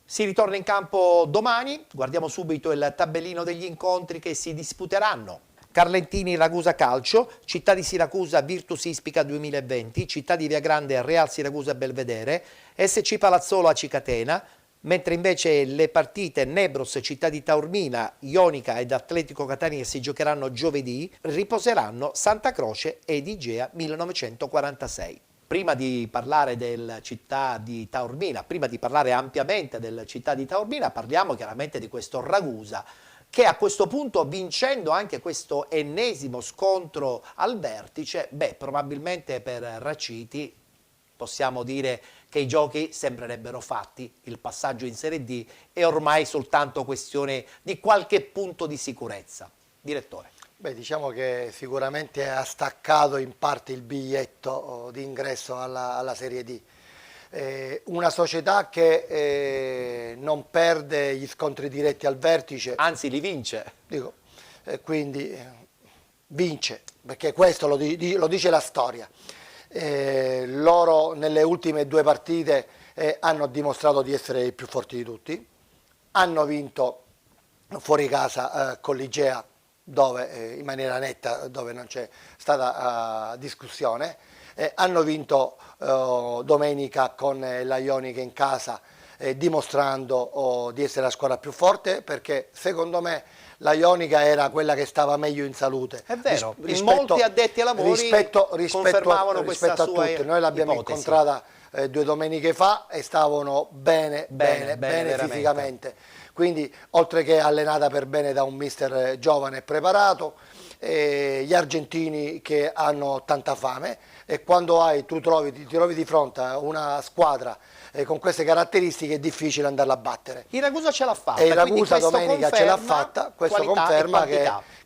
Si ritorna in campo domani, guardiamo subito il tabellino degli incontri che si disputeranno. Carlentini Ragusa Calcio, Città di Siracusa Virtus Ispica 2020, Città di Viagrande Real Siracusa Belvedere, SC Palazzolo Acicatena, Mentre invece le partite Nebros, Città di Taormina, Ionica ed Atletico Catania che si giocheranno giovedì riposeranno Santa Croce ed Igea 1946. Prima di parlare del Città di Taormina, prima di parlare ampiamente del Città di Taormina, parliamo chiaramente di questo Ragusa che a questo punto, vincendo anche questo ennesimo scontro al vertice, probabilmente per Raciti possiamo dire che i giochi sembrerebbero fatti, il passaggio in Serie D è ormai soltanto questione di qualche punto di sicurezza. Direttore. Diciamo che sicuramente ha staccato in parte il biglietto di ingresso alla Serie D. Una società che non perde gli scontri diretti al vertice. Anzi, li vince. Quindi vince, perché questo lo dice la storia. Loro nelle ultime 2 partite hanno dimostrato di essere i più forti di tutti. Hanno vinto fuori casa con l'Igea, dove in maniera netta, dove non c'è stata discussione, hanno vinto domenica con la Ionica in casa, dimostrando di essere la squadra più forte, perché secondo me la Ionica era quella che stava meglio in salute. È vero, molti addetti ai lavori confermavano questa sua tutti. Noi l'abbiamo incontrata 2 domeniche fa e stavano bene fisicamente. Quindi, oltre che allenata per bene da un mister giovane e preparato, gli argentini che hanno tanta fame, e quando ti trovi di fronte a una squadra con queste caratteristiche è difficile andarla a battere. Il Ragusa ce l'ha fatta. E il Ragusa domenica ce l'ha fatta, questo conferma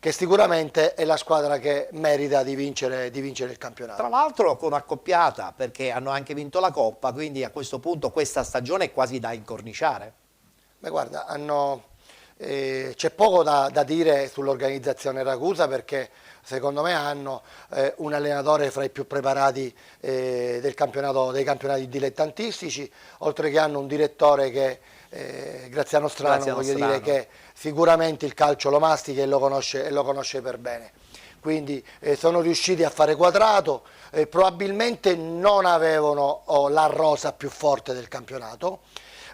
che sicuramente è la squadra che merita di vincere il campionato. Tra l'altro con accoppiata, perché hanno anche vinto la Coppa, quindi a questo punto questa stagione è quasi da incorniciare. Guarda, c'è poco da dire sull'organizzazione Ragusa, perché secondo me hanno un allenatore fra i più preparati dei campionati dilettantistici, oltre che hanno un direttore che Graziano Strano, dire che sicuramente il calcio lo mastica e lo conosce per bene. Quindi sono riusciti a fare quadrato, probabilmente non avevano la rosa più forte del campionato,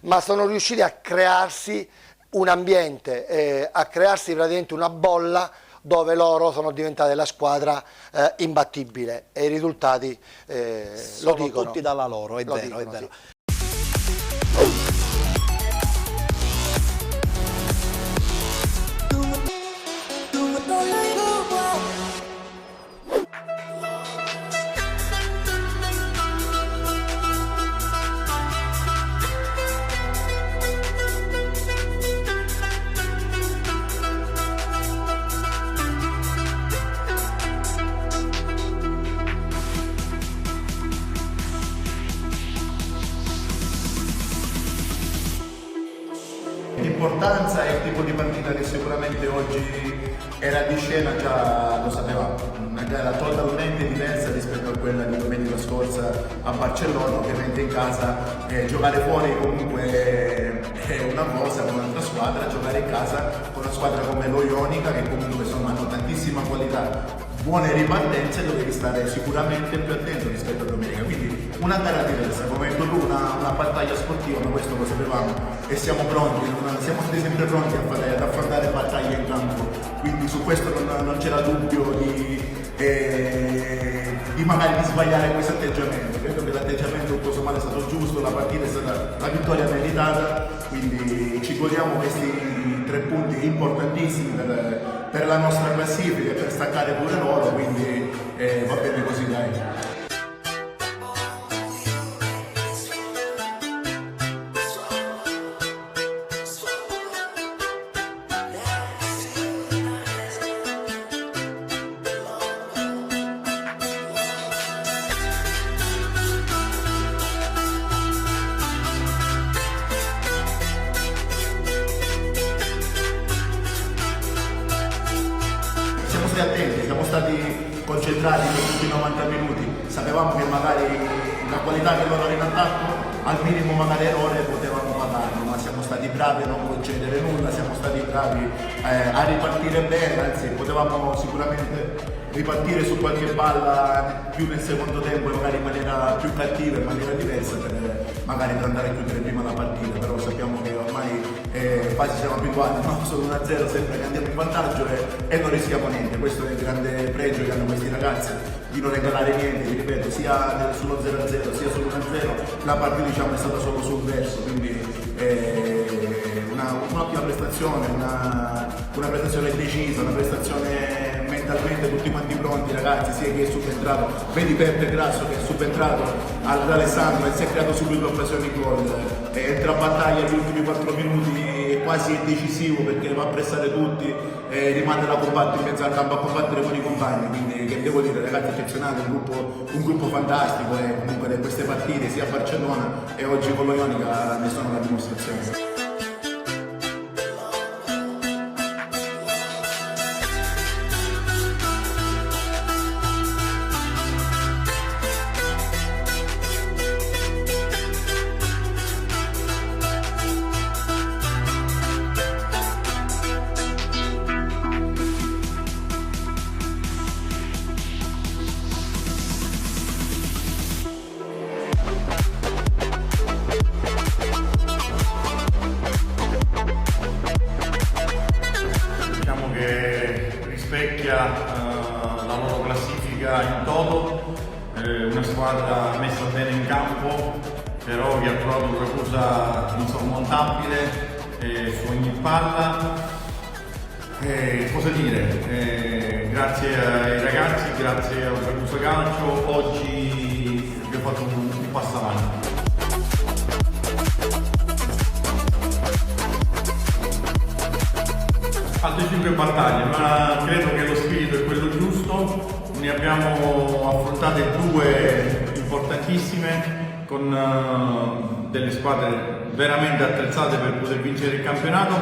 ma sono riusciti a crearsi un ambiente, a crearsi praticamente una bolla dove loro sono diventate la squadra imbattibile, e i risultati lo dicono. Tutti dalla loro, è vero. Sì. L'importanza e il tipo di partita che sicuramente oggi era di scena già lo sapevamo, una gara totalmente diversa rispetto a quella di domenica scorsa a Barcellona. Ovviamente in casa giocare fuori comunque è una cosa, con un'altra squadra, giocare in casa con una squadra come lo Ionica, che comunque hanno tantissima qualità, buone ripartenze, dovevi stare sicuramente più attento rispetto a domenica. Quindi una gara diversa, come hai detto tu, una battaglia sportiva, ma questo lo sapevamo e siamo pronti, siamo stati sempre pronti ad affrontare battaglie in campo, quindi su questo non c'era dubbio di magari di sbagliare questo atteggiamento. Credo che l'atteggiamento tutto sommato è stato giusto, la partita è stata la vittoria meritata, quindi ci godiamo questi 3 punti importantissimi per la nostra classifica e per staccare pure loro, quindi va bene così, dai. Attenti, siamo stati concentrati per tutti i 90 minuti, sapevamo che magari la qualità che loro in attacco, al minimo magari errore potevamo pagarlo, ma siamo stati bravi a non concedere nulla, siamo stati bravi a ripartire bene, anzi potevamo sicuramente ripartire su qualche palla più nel secondo tempo e magari in maniera più cattiva, in maniera diversa, per magari per andare a chiudere prima la partita, però sappiamo che ormai quasi siamo abituati, no? Solo 1-0 sempre che andiamo in vantaggio e non rischiamo niente. Questo è il grande pregio che hanno questi ragazzi, di non regalare niente, vi ripeto, sia sullo 0-0 sia sull'1-0 la partita diciamo è stata solo sul verso, quindi un'ottima prestazione, una prestazione decisa, una prestazione mentalmente tutti quanti pronti ragazzi, sia chi è subentrato, vedi Peppe Grasso che è subentrato ad Alessandro e si è creato subito l'occasione di gol, entra a battaglia negli ultimi 4 minuti e quasi è decisivo perché va a pressare tutti e rimane da combattere in mezzo al campo a combattere con i compagni, quindi che devo dire ragazzi eccezionali, un gruppo fantastico e comunque di queste partite sia a Barcellona e oggi con lo Ionica ne sono la dimostrazione. Rispecchia la loro classifica in toto, una squadra messa bene in campo, però che ha trovato qualcosa di insormontabile su ogni palla. Cosa dire? Grazie ai ragazzi, grazie al Pergusa Calcio, oggi abbiamo fatto un passo avanti. Altre 5 battaglie, ma credo che lo spirito è quello giusto. Ne abbiamo affrontate 2 importantissime con delle squadre veramente attrezzate per poter vincere il campionato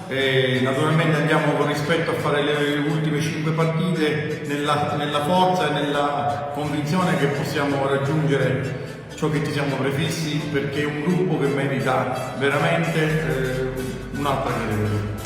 e naturalmente andiamo con rispetto a fare le ultime 5 partite nella forza e nella convinzione che possiamo raggiungere ciò che ci siamo prefissi, perché è un gruppo che merita veramente un'altra categoria.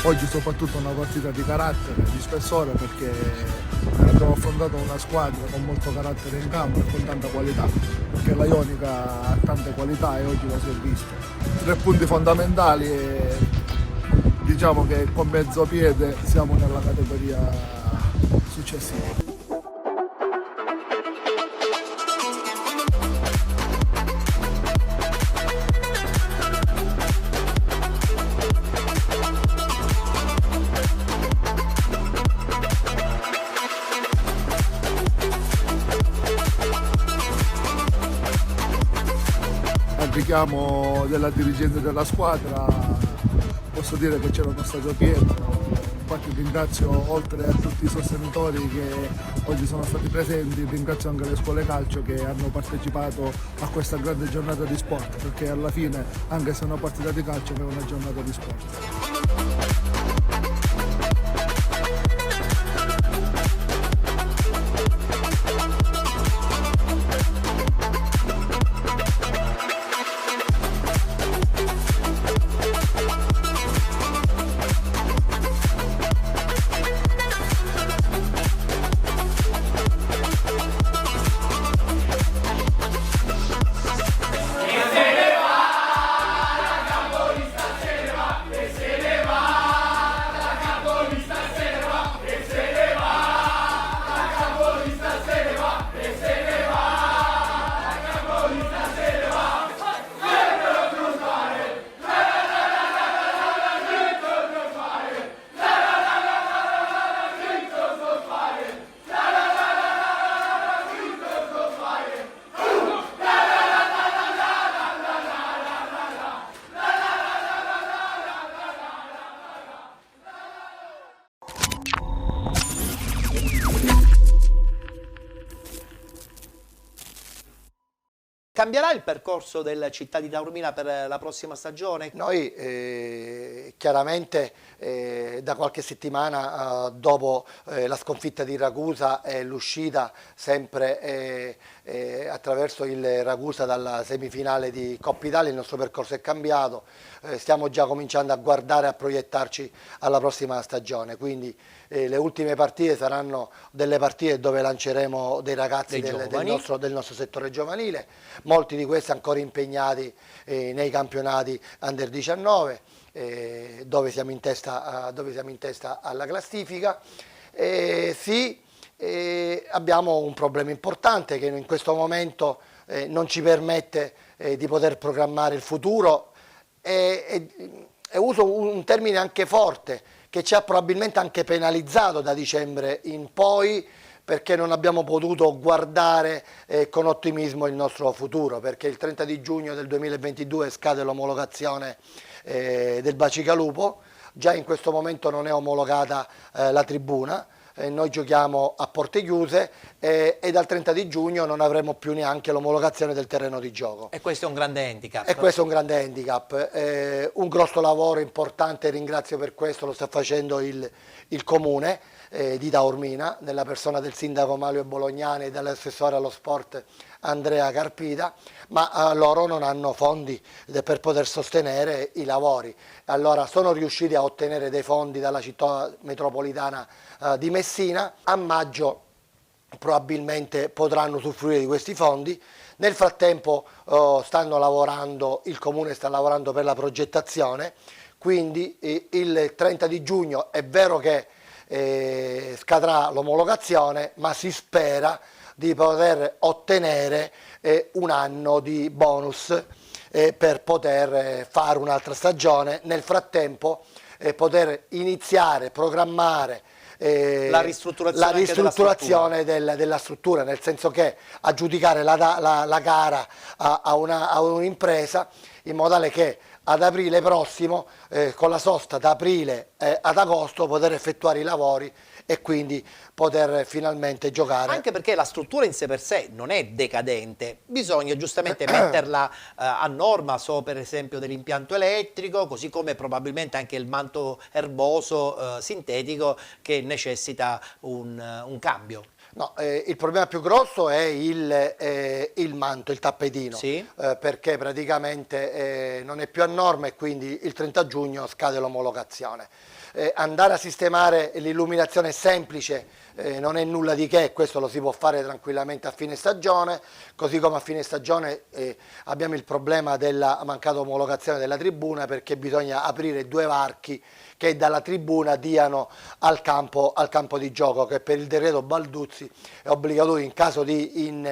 Oggi soprattutto una partita di carattere, di spessore, perché abbiamo affrontato una squadra con molto carattere in campo e con tanta qualità, perché la Ionica ha tante qualità e oggi lo si è visto. 3 punti fondamentali e diciamo che con mezzo piede siamo nella categoria successiva. Al richiamo della dirigente della squadra posso dire che c'era stato Pietro, infatti ringrazio oltre a tutti i sostenitori che oggi sono stati presenti, ringrazio anche le scuole calcio che hanno partecipato a questa grande giornata di sport, perché alla fine anche se è una partita di calcio è una giornata di sport. Cambierà il percorso del Città di Taormina per la prossima stagione? Noi chiaramente da qualche settimana dopo la sconfitta di Ragusa e l'uscita sempre attraverso il Ragusa dalla semifinale di Coppa Italia, il nostro percorso è cambiato, stiamo già cominciando a guardare e a proiettarci alla prossima stagione, quindi le ultime partite saranno delle partite dove lanceremo dei ragazzi del nostro settore giovanile, molti di questi ancora impegnati nei campionati Under 19, dove siamo in testa alla classifica. Sì, abbiamo un problema importante che in questo momento non ci permette di poter programmare il futuro e uso un termine anche forte che ci ha probabilmente anche penalizzato da dicembre in poi, perché non abbiamo potuto guardare con ottimismo il nostro futuro, perché il 30 di giugno del 2022 scade l'omologazione del Bacigalupo, già in questo momento non è omologata la tribuna, noi giochiamo a porte chiuse e dal 30 di giugno non avremo più neanche l'omologazione del terreno di gioco. E questo è un grande handicap. E questo è un grande handicap, un grosso lavoro importante, ringrazio per questo, lo sta facendo il Comune di Taormina, nella persona del sindaco Mario Bolognani e dell'assessore allo sport Andrea Carpita, ma loro non hanno fondi per poter sostenere i lavori. Allora sono riusciti a ottenere dei fondi dalla città metropolitana di Messina, a maggio probabilmente potranno usufruire di questi fondi. Nel frattempo stanno lavorando, il Comune sta lavorando per la progettazione, quindi il 30 di giugno è vero che scadrà l'omologazione, ma si spera di poter ottenere un anno di bonus per poter fare un'altra stagione, nel frattempo poter iniziare, programmare la ristrutturazione della struttura, nel senso che aggiudicare la gara a un'impresa in modo tale che ad aprile prossimo, con la sosta da aprile ad agosto, poter effettuare i lavori e quindi poter finalmente giocare. Anche perché la struttura in sé per sé non è decadente, bisogna giustamente metterla a norma, per esempio dell'impianto elettrico, così come probabilmente anche il manto erboso sintetico che necessita un cambio. No, il problema più grosso è il manto, il tappetino, sì? Perché praticamente non è più a norma e quindi il 30 giugno scade l'omologazione. Andare a sistemare l'illuminazione semplice non è nulla di che, questo lo si può fare tranquillamente a fine stagione, così come a fine stagione abbiamo il problema della mancata omologazione della tribuna, perché bisogna aprire 2 varchi che dalla tribuna diano al campo di gioco, che per il decreto Balduzzi è obbligatorio in caso di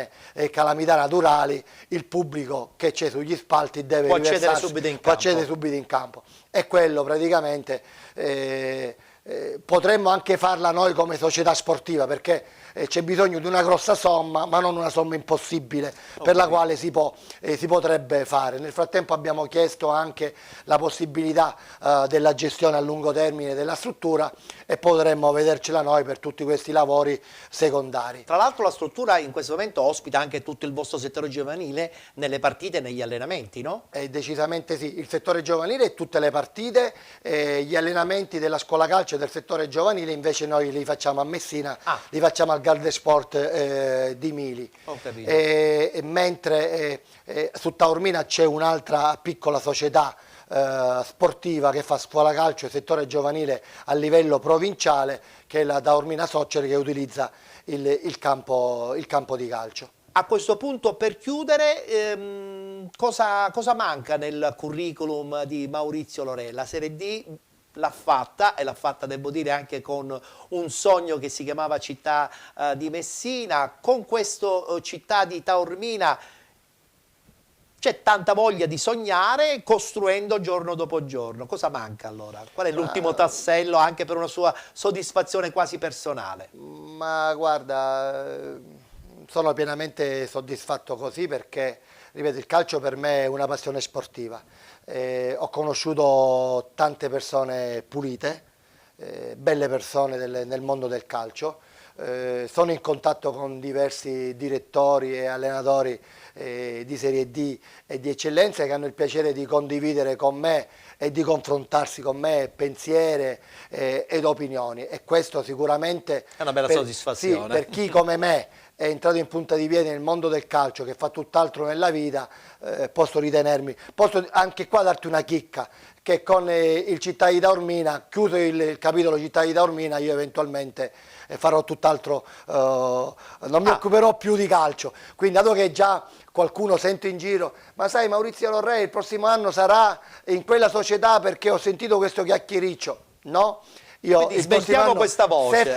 calamità naturali, il pubblico che c'è sugli spalti deve può accedere subito in campo. E quello praticamente potremmo anche farla noi come società sportiva, perché c'è bisogno di una grossa somma, ma non una somma impossibile, per la quale si potrebbe fare. Nel frattempo abbiamo chiesto anche la possibilità della gestione a lungo termine della struttura e potremmo vedercela noi per tutti questi lavori secondari. Tra l'altro la struttura in questo momento ospita anche tutto il vostro settore giovanile nelle partite e negli allenamenti, no? Decisamente sì, il settore giovanile e tutte le partite, gli allenamenti della scuola calcio e del settore giovanile invece noi li facciamo a Messina, li facciamo al Garde Sport di Mili. Ho capito. Mentre su Taormina c'è un'altra piccola società sportiva che fa scuola calcio e settore giovanile a livello provinciale, che è la Taormina Soccer, che utilizza il campo di calcio. A questo punto, per chiudere, cosa manca nel curriculum di Maurizio Lorè? La Serie D l'ha fatta, e l'ha fatta, devo dire, anche con un sogno che si chiamava Città di Messina. Con questo Città di Taormina c'è tanta voglia di sognare, costruendo giorno dopo giorno. Cosa manca allora? Qual è l'ultimo tassello, anche per una sua soddisfazione quasi personale? Ma guarda, sono pienamente soddisfatto così, perché, ripeto, il calcio per me è una passione sportiva. Ho conosciuto tante persone pulite, belle persone nel mondo del calcio, sono in contatto con diversi direttori e allenatori di Serie D e di eccellenza che hanno il piacere di condividere con me e di confrontarsi con me pensieri ed opinioni, e questo sicuramente è una bella soddisfazione. Sì, per chi come me è entrato in punta di piedi nel mondo del calcio, che fa tutt'altro nella vita, posso anche qua darti una chicca, che con il Città di Taormina, chiuso il capitolo Città di Taormina, io eventualmente farò tutt'altro, non mi occuperò più di calcio. Quindi dato che già qualcuno sente in giro, ma sai Maurizio Lorrei il prossimo anno sarà in quella società perché ho sentito questo chiacchiericcio, no? Io quindi smettiamo questa voce.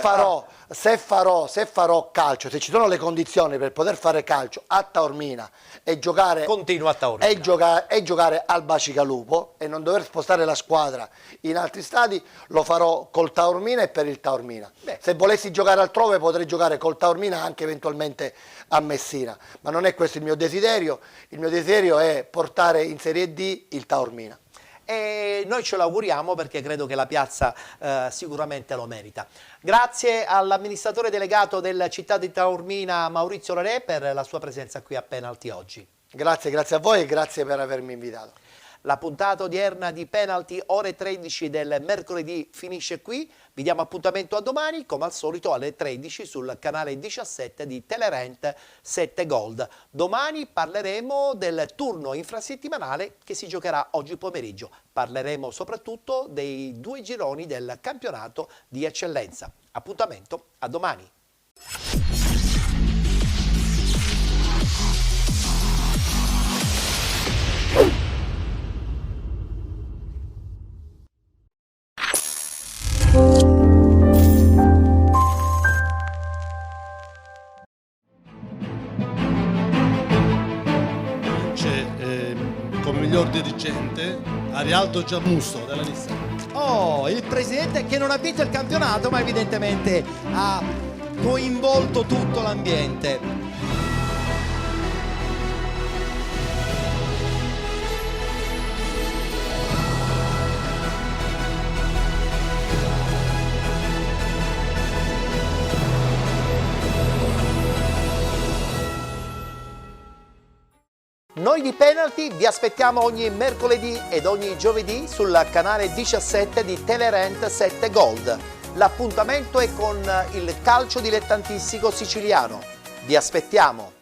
Se farò calcio, se ci sono le condizioni per poter fare calcio a Taormina e giocare, continua a Taormina e giocare al Bacigalupo e non dover spostare la squadra in altri stadi, lo farò col Taormina e per il Taormina. Se volessi giocare altrove potrei giocare col Taormina anche eventualmente a Messina, ma non è questo il mio desiderio è portare in Serie D il Taormina. E noi ce lo auguriamo perché credo che la piazza sicuramente lo merita. Grazie all'amministratore delegato della città di Taormina Maurizio Lorrei per la sua presenza qui a Penalty oggi. Grazie a voi e grazie per avermi invitato. La puntata odierna di Penalty ore 13 del mercoledì finisce qui. Vi diamo appuntamento a domani, come al solito alle 13 sul canale 17 di Telerent 7 Gold. Domani parleremo del turno infrasettimanale che si giocherà oggi pomeriggio. Parleremo soprattutto dei 2 gironi del campionato di eccellenza. Appuntamento a domani. Come miglior dirigente Arialdo Giamusso della Nissan. Oh, il presidente che non ha vinto il campionato ma evidentemente ha coinvolto tutto l'ambiente. Noi di Penalty vi aspettiamo ogni mercoledì ed ogni giovedì sul canale 17 di Telerent 7 Gold. L'appuntamento è con il calcio dilettantistico siciliano. Vi aspettiamo!